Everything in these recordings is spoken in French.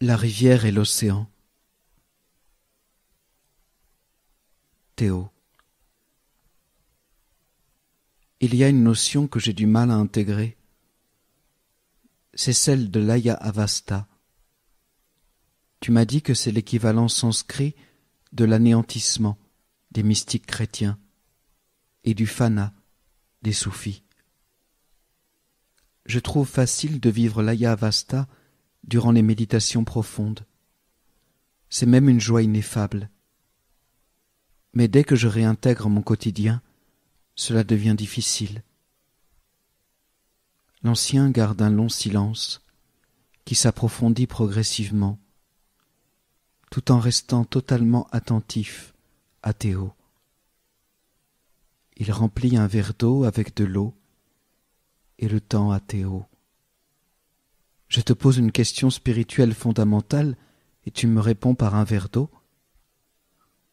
La rivière et l'océan. Théo. Il y a une notion que j'ai du mal à intégrer. C'est celle de l'Aya Avasta. Tu m'as dit que c'est l'équivalent sanskrit de l'anéantissement des mystiques chrétiens et du fana des soufis. Je trouve facile de vivre l'Aya Avasta durant les méditations profondes. C'est même une joie ineffable. Mais dès que je réintègre mon quotidien, cela devient difficile. L'ancien garde un long silence qui s'approfondit progressivement, tout en restant totalement attentif à Théo. Il remplit un verre d'eau avec de l'eau et le tend à Théo. Je te pose une question spirituelle fondamentale et tu me réponds par un verre d'eau.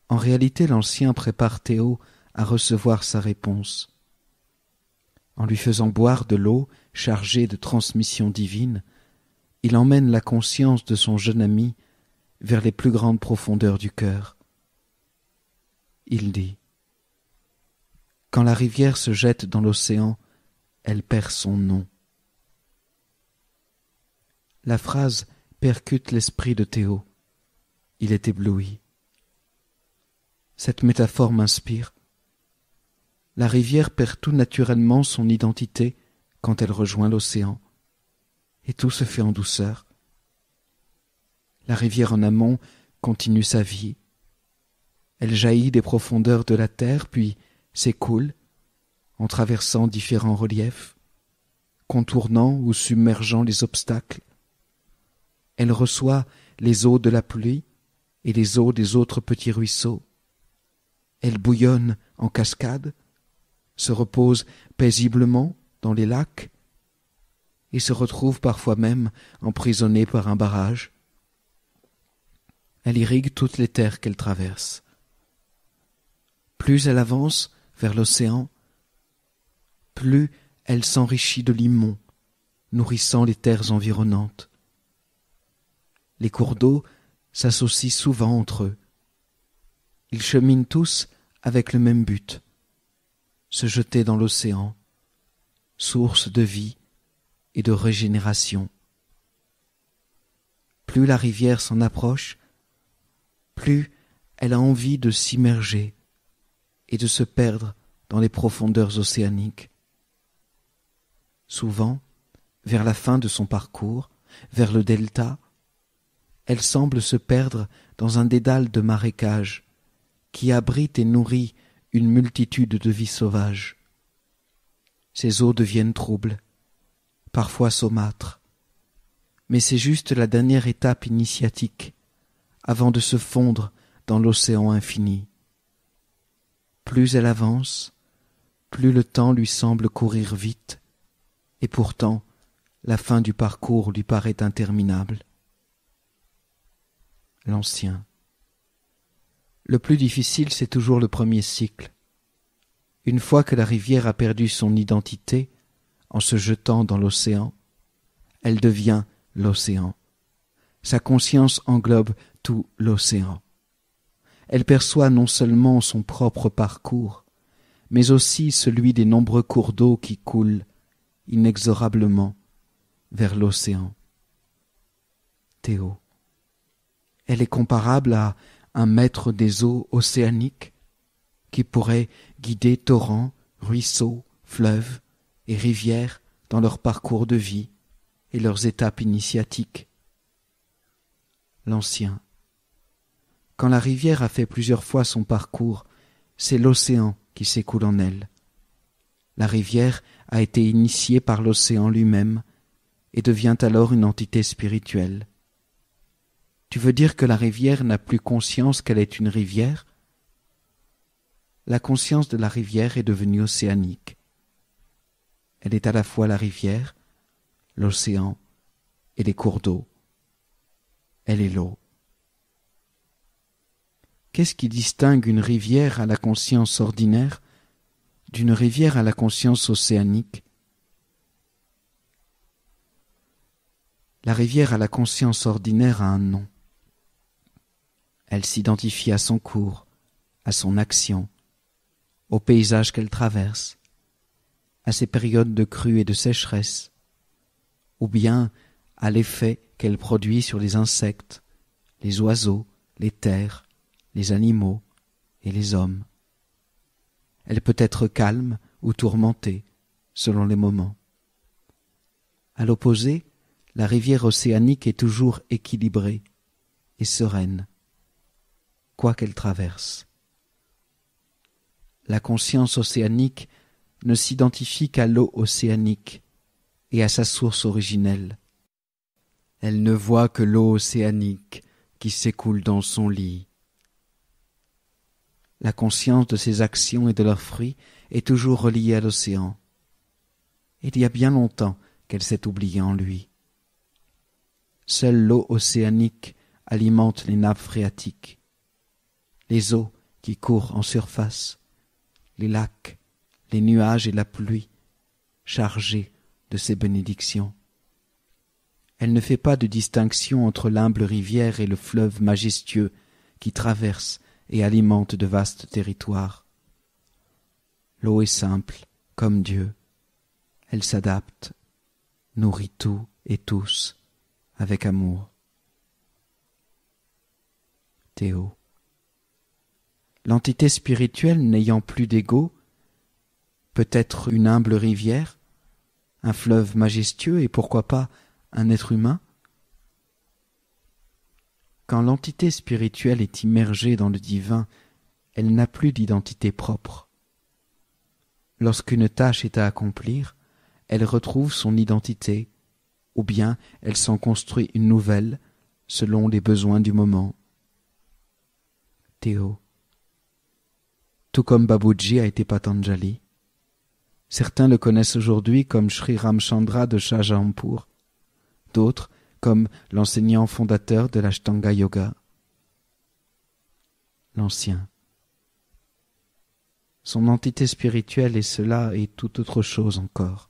En réalité, l'ancien prépare Théo à recevoir sa réponse. En lui faisant boire de l'eau chargée de transmission divine, il emmène la conscience de son jeune ami vers les plus grandes profondeurs du cœur. Il dit : « Quand la rivière se jette dans l'océan, elle perd son nom. » La phrase percute l'esprit de Théo. Il est ébloui. Cette métaphore m'inspire. La rivière perd tout naturellement son identité quand elle rejoint l'océan, et tout se fait en douceur. La rivière en amont continue sa vie. Elle jaillit des profondeurs de la terre, puis s'écoule en traversant différents reliefs, contournant ou submergeant les obstacles. Elle reçoit les eaux de la pluie et les eaux des autres petits ruisseaux. Elle bouillonne en cascades, se repose paisiblement dans les lacs et se retrouve parfois même emprisonnée par un barrage. Elle irrigue toutes les terres qu'elle traverse. Plus elle avance vers l'océan, plus elle s'enrichit de limon, nourrissant les terres environnantes. Les cours d'eau s'associent souvent entre eux. Ils cheminent tous avec le même but, se jeter dans l'océan, source de vie et de régénération. Plus la rivière s'en approche, plus elle a envie de s'immerger et de se perdre dans les profondeurs océaniques. Souvent, vers la fin de son parcours, vers le delta, elle semble se perdre dans un dédale de marécages qui abrite et nourrit une multitude de vies sauvages. Ces eaux deviennent troubles, parfois saumâtres, mais c'est juste la dernière étape initiatique avant de se fondre dans l'océan infini. Plus elle avance, plus le temps lui semble courir vite, et pourtant la fin du parcours lui paraît interminable. L'ancien. Le plus difficile, c'est toujours le premier cycle. Une fois que la rivière a perdu son identité, en se jetant dans l'océan, elle devient l'océan. Sa conscience englobe tout l'océan. Elle perçoit non seulement son propre parcours, mais aussi celui des nombreux cours d'eau qui coulent inexorablement vers l'océan. Théo. Elle est comparable à un maître des eaux océaniques qui pourrait guider torrents, ruisseaux, fleuves et rivières dans leur parcours de vie et leurs étapes initiatiques. L'ancien. Quand la rivière a fait plusieurs fois son parcours, c'est l'océan qui s'écoule en elle. La rivière a été initiée par l'océan lui-même et devient alors une entité spirituelle. Tu veux dire que la rivière n'a plus conscience qu'elle est une rivière ? La conscience de la rivière est devenue océanique. Elle est à la fois la rivière, l'océan et les cours d'eau. Elle est l'eau. Qu'est-ce qui distingue une rivière à la conscience ordinaire d'une rivière à la conscience océanique? La rivière à la conscience ordinaire a un nom. Elle s'identifie à son cours, à son action, au paysage qu'elle traverse, à ses périodes de crue et de sécheresse, ou bien à l'effet qu'elle produit sur les insectes, les oiseaux, les terres, les animaux et les hommes. Elle peut être calme ou tourmentée, selon les moments. À l'opposé, la rivière océanique est toujours équilibrée et sereine, quoi qu'elle traverse. La conscience océanique ne s'identifie qu'à l'eau océanique et à sa source originelle. Elle ne voit que l'eau océanique qui s'écoule dans son lit. La conscience de ses actions et de leurs fruits est toujours reliée à l'océan. Il y a bien longtemps qu'elle s'est oubliée en lui. Seule l'eau océanique alimente les nappes phréatiques, les eaux qui courent en surface, les lacs, les nuages et la pluie, chargés de ses bénédictions. Elle ne fait pas de distinction entre l'humble rivière et le fleuve majestueux qui traverse et alimente de vastes territoires. L'eau est simple, comme Dieu. Elle s'adapte, nourrit tout et tous, avec amour. Théo. L'entité spirituelle n'ayant plus d'ego peut être une humble rivière, un fleuve majestueux et pourquoi pas un être humain. Quand l'entité spirituelle est immergée dans le divin, elle n'a plus d'identité propre. Lorsqu'une tâche est à accomplir, elle retrouve son identité, ou bien elle s'en construit une nouvelle selon les besoins du moment. Théo. Tout comme Babuji a été Patanjali. Certains le connaissent aujourd'hui comme Sri Ramchandra de Shahjahanpur, d'autres comme l'enseignant fondateur de l'Ashtanga Yoga. L'ancien. Son entité spirituelle est cela et toute autre chose encore.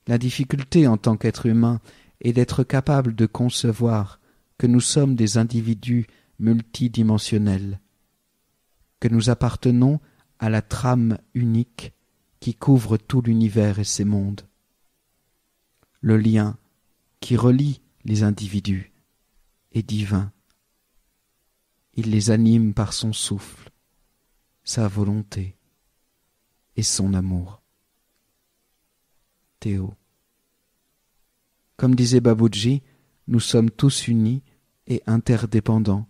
La difficulté en tant qu'être humain est d'être capable de concevoir que nous sommes des individus multidimensionnels, que nous appartenons à la trame unique qui couvre tout l'univers et ses mondes. Le lien qui relie les individus est divin. Il les anime par son souffle, sa volonté et son amour. Théo. Comme disait Babuji, nous sommes tous unis et interdépendants.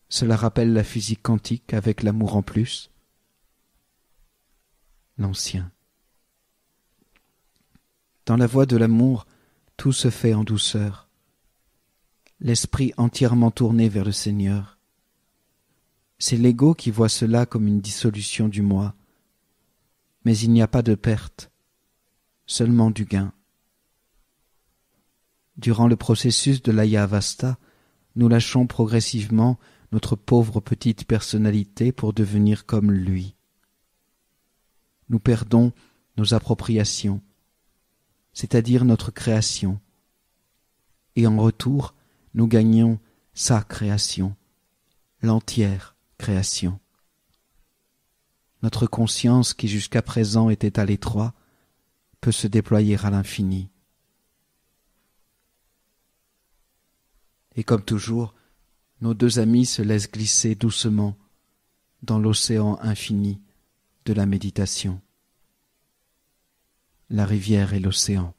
Cela rappelle la physique quantique avec l'amour en plus. L'ancien. Dans la voie de l'amour, tout se fait en douceur. L'esprit entièrement tourné vers le Seigneur. C'est l'ego qui voit cela comme une dissolution du moi. Mais il n'y a pas de perte, seulement du gain. Durant le processus de l'Ayavasta, nous lâchons progressivement notre pauvre petite personnalité pour devenir comme lui. Nous perdons nos appropriations, c'est-à-dire notre création, et en retour, nous gagnons sa création, l'entière création. Notre conscience, qui jusqu'à présent était à l'étroit, peut se déployer à l'infini. Et comme toujours, nos deux amis se laissent glisser doucement dans l'océan infini de la méditation. La rivière et l'océan.